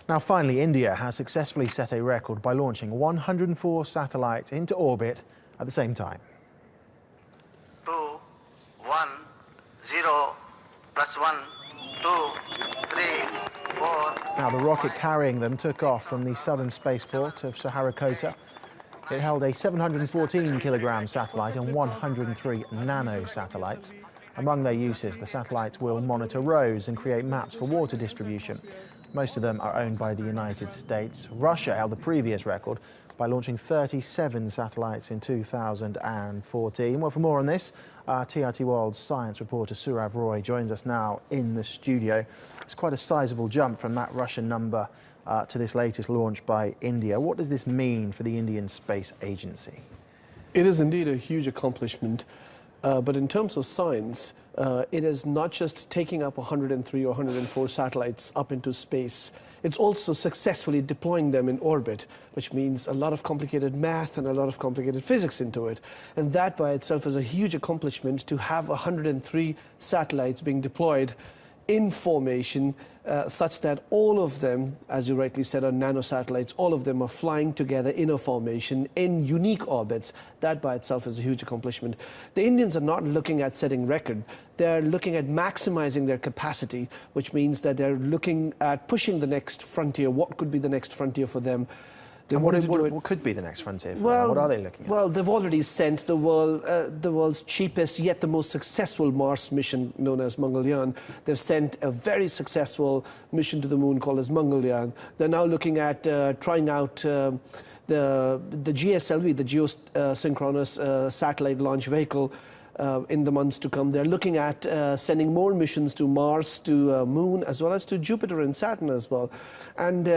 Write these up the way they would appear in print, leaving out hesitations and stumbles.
Now, finally, India has successfully set a record by launching 104 satellites into orbit at the same time. 2, 1, 0, plus 1, 2, 3, 4. Now, the rocket carrying them took off from the southern spaceport of Sriharikota. It held a 714-kilogram satellite and 103 nano-satellites. Among their uses, the satellites will monitor roads and create maps for water distribution. Most of them are owned by the United States. Russia held the previous record by launching 37 satellites in 2014. Well, for more on this, TRT World's science reporter Sourav Roy joins us now in the studio. It's quite a sizable jump from that Russian number to this latest launch by India. What does this mean for the Indian Space Agency? It is indeed a huge accomplishment. But in terms of science, it is not just taking up 103 or 104 satellites up into space. It's also successfully deploying them in orbit, which means a lot of complicated math and a lot of complicated physics into it. And that by itself is a huge accomplishment, to have 103 satellites being deployed in formation, such that all of them, as you rightly said, are nanosatellites. All of them are flying together in a formation in unique orbits. That by itself is a huge accomplishment. The Indians are not looking at setting record. They're looking at maximizing their capacity, which means that they're looking at pushing the next frontier. What could be the next frontier for them? And what could be the next frontier for them? What are they looking at? Well, they've already sent the world's cheapest yet the most successful Mars mission, known as Mangalyaan. They've sent a very successful mission to the moon called as Mangalyaan. They're now looking at trying out the GSLV, the Geosynchronous Satellite Launch Vehicle, in the months to come. They're looking at sending more missions to Mars, to Moon, as well as to Jupiter and Saturn as well. And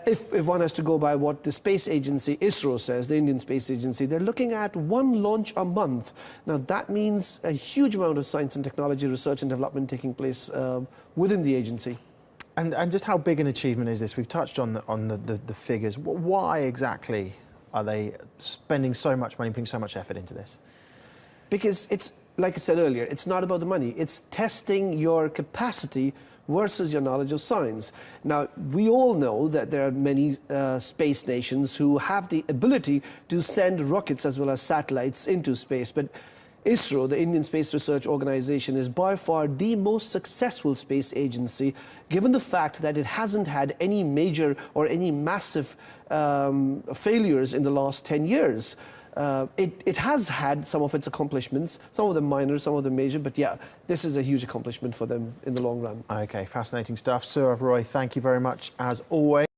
if one has to go by what the space agency ISRO says, the Indian Space Agency, they're looking at one launch a month. Now that means a huge amount of science and technology research and development taking place within the agency. And just how big an achievement is this? We've touched on the figures. Why exactly are they spending so much money, putting so much effort into this? Because it's, like I said earlier, it's not about the money. It's testing your capacity versus your knowledge of science. Now, we all know that there are many space nations who have the ability to send rockets as well as satellites into space. But ISRO, the Indian Space Research Organization, is by far the most successful space agency, given the fact that it hasn't had any major or any massive failures in the last 10 years. It has had some of its accomplishments, some of them minor, some of them major, but yeah, this is a huge accomplishment for them in the long run. Okay, fascinating stuff. Sourav Roy, thank you very much as always.